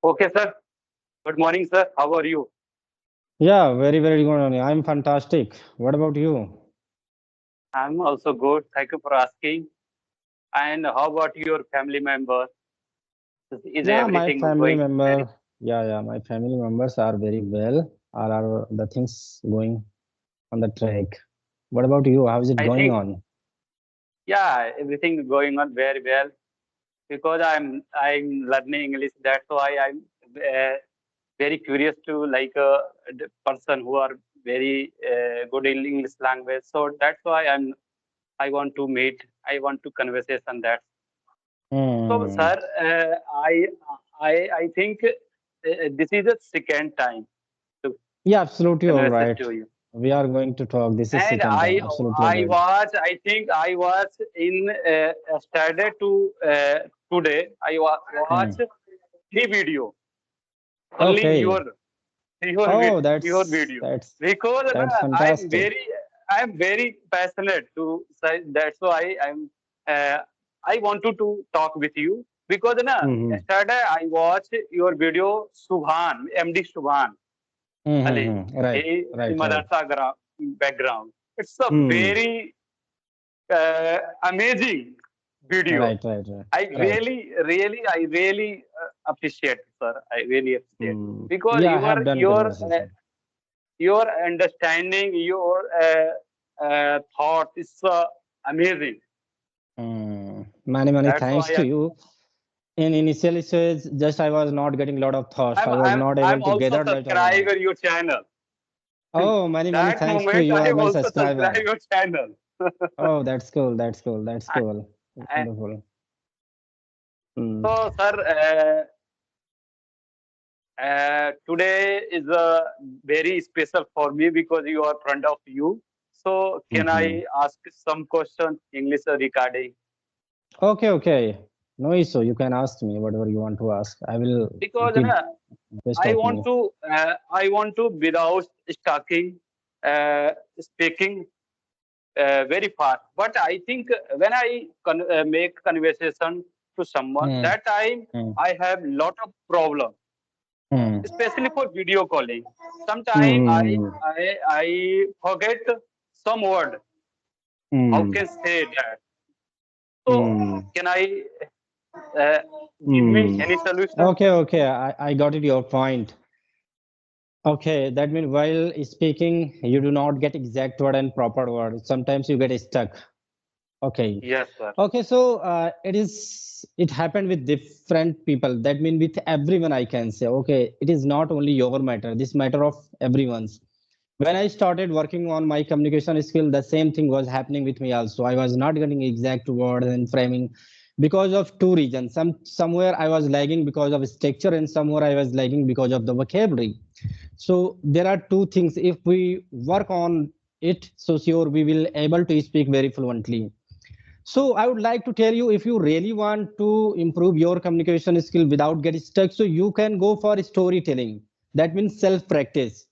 Okay, sir. Good morning, sir. How are you? Yeah, very, very good. I'm fantastic. What about you? I'm also good. Thank you for asking. And how about your family members? Is Yeah, my everything family going very? member. Yeah, my family members are very well. All are the things going on the track. What about you? How is it I going think, everything on? is going on very well because I'm learning English. That's why I'm very curious to like the person who are very good in English language. So that's why I want to meet. I want to conversation that. So, Hmm. sir, I think this is the second time to Yeah, absolutely all converse right. to you. We are going to talk. This is And second time. Absolutely right. I think I was in started to today. Hmm. Watched three video, only Okay. Oh, your that's video that's because that's fantastic. I'm very passionate to say that's why uh, I wanted to talk with you because Mm-hmm. yesterday I watched your video Subhan MD Subhan Ali Right, in right, right. Madarsa background. It's a Hmm. very amazing video. Right, right, right, right. I really appreciate, sir. I really appreciate Hmm. because Yeah, I have done conversation. your understanding, your thought is amazing. Many That's thanks why to you. In initial stage, just I was not getting a lot of thoughts. I was not able I'm to also gather lot of. subscriber your channel. Oh, many That thanks to moment you. I Are my also subscribe subscriber. your channel. Oh, that's cool. That's cool. That's I- cool. I- Wonderful. Mm. so, sir, today is very special for me because you are front of you. So, can Mm-hmm. I ask some question English regarding? Okay, okay. No issue. You can ask me whatever you want to ask. I will Because give best of me. I want to without talking, speaking very fast. But I think when I make conversation to someone, Mm. that time Mm. I have lot of problem, Mm. especially for video calling. Sometimes Mm. I forget some word. How Mm. can say that? So Mm. can I uh, give me Mm. any solution? Okay, okay. I got it. Your point. Okay, that means while speaking, you do not get exact word and proper word. Sometimes you get stuck. Okay. Yes, sir. Okay, so it happened with different people. That means with everyone, I can say. Okay, it is not only your matter. This matter of everyone's. When I started working on my communication skill, the same thing was happening with me also. I was not getting exact words and framing because of two reasons. Somewhere I was lagging because of structure, and somewhere I was lagging because of the vocabulary. So there are two things. If we work on it, so sure we will able to speak very fluently. So I would like to tell you, if you really want to improve your communication skill without getting stuck, so you can go for storytelling. That means self practice.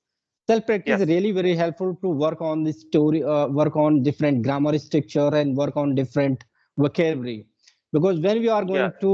Self practice is Yes. really very helpful to work on the story, work on different grammar structure and work on different vocabulary. Because when we are going Yes. to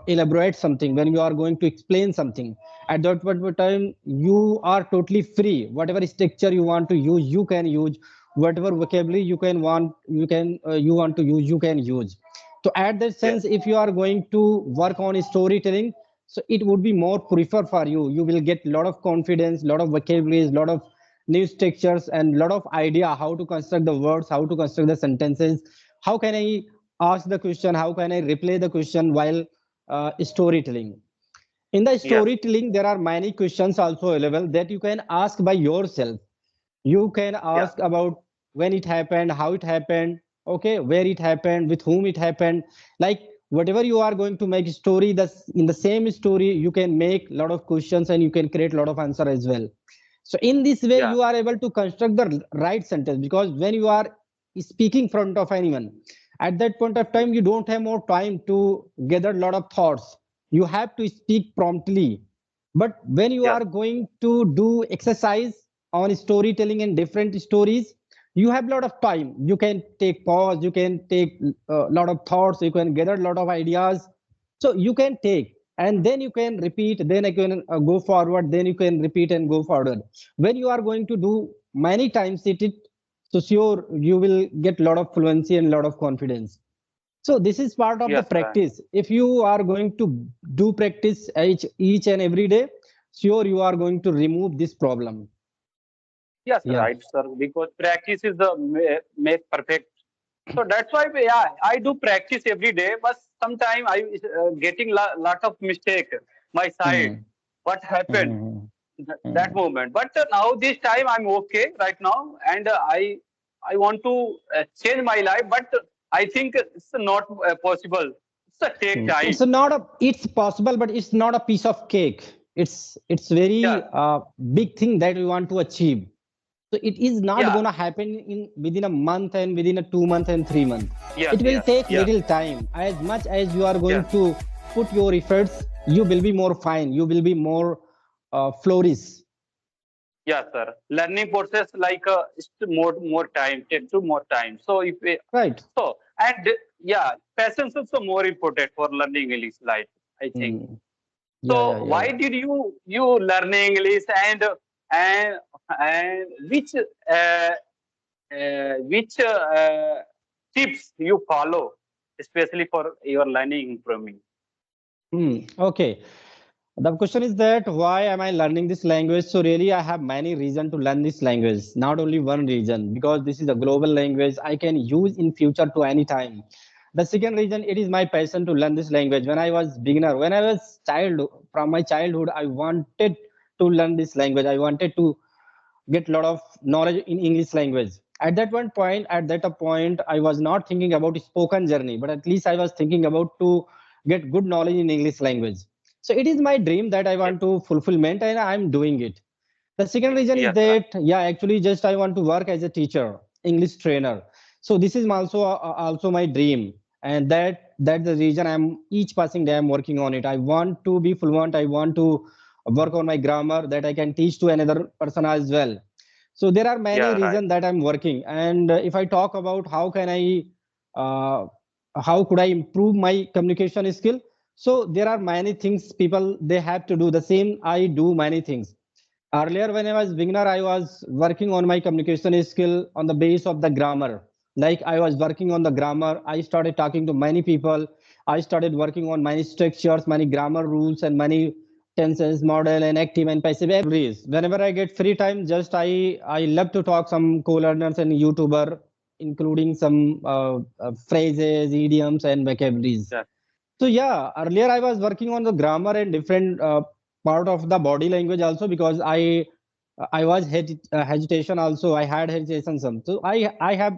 elaborate something, when we are going to explain something, at that point of time, you are totally free. Whatever structure you want to use, you can use. Whatever vocabulary you want to use, you can use. So at that Yes. sense, if you are going to work on storytelling, so it would be more prefer for you. You will get a lot of confidence, lot of vocabularies, lot of new structures, and lot of idea how to construct the words, how to construct the sentences. How can I ask the question? How can I replay the question while storytelling? In the Yes. storytelling, there are many questions also available that you can ask by yourself. You can Yeah. ask about when it happened, how it happened, okay, where it happened, with whom it happened. Like whatever you are going to make story, that's in the same story, you can make a lot of questions and you can create a lot of answer as well. So in this way, Yeah. you are able to construct the right sentence, because when you are speaking front of anyone, at that point of time, you don't have more time to gather a lot of thoughts. You have to speak promptly. But when you Yes. are going to do exercise on storytelling and different stories, you have a lot of time. You can take pause, you can take a lot of thoughts, you can gather a lot of ideas. So you can take. and then you can repeat, then you can go forward, then you can repeat and go forward. When you are going to do many times it so sure you will get a lot of fluency and a lot of confidence. So this is part of the Yes, sir. practice. If you are going to do practice each and every day, sure you are going to remove this problem. Yes, Yeah. right, sir. Because practice is the make perfect. So that's why, yeah, I do practice every day, but sometimes I getting lot of mistake my side. Hmm. What happened Hmm. that Hmm. moment? But now this time I'm okay right now, and I want to change my life, but I think it's not possible. It's a take It's time. not a. It's possible, but it's not a piece of cake. It's very Yeah, big thing that we want to achieve. So it is not yeah, gonna happen in within a month and within a 2 month and 3 month. yes, It will yes, take yes, little time. As much as you are going yes. to put your efforts, you will be more fine. You will be more flourish. Yes, sir. Learning process like it's more time, take to more time. So if we, Right. so and yeah, patience is also more important for learning English. Like I think. Mm. Yeah, yeah, So yeah, why yeah. did you learn English and and which tips you follow, especially for your learning improvement? Okay. The question is that why am I learning this language? So really, I have many reasons to learn this language. Not only one reason, because this is a global language I can use in future to any time. The second reason, it is my passion to learn this language. When I was beginner, when I was child, from my childhood, I wanted to learn this language. I wanted to get a lot of knowledge in English language. At that point, I was not thinking about spoken journey, but at least I was thinking about to get good knowledge in English language. So it is my dream that I want to fulfillment, and I'm doing it. The second reason is Yes, right. that, yeah, actually, just I want to work as a teacher, English trainer. So this is also my dream, and that's the reason I'm each passing day I'm working on it. I want to be fluent. I want to work on my grammar that I can teach to another person as well. So there are many Yeah, right. reasons that I'm working. And if I talk about uh, how could I improve my communication skill? So there are many things people they have to do. The same I do many things. Earlier, when I was beginner, I was working on my communication skill on the base of the grammar. Like I was working on the grammar. I started talking to many people. I started working on many structures, many grammar rules, and many tenses, model, and active and passive every. Whenever I get free time, just I love to talk some co-learners and YouTuber, including some phrases, idioms, and vocabularies. Yeah. So yeah, earlier I was working on the grammar and different part of the body language also, because I was hesitation also. I had hesitation some. So I have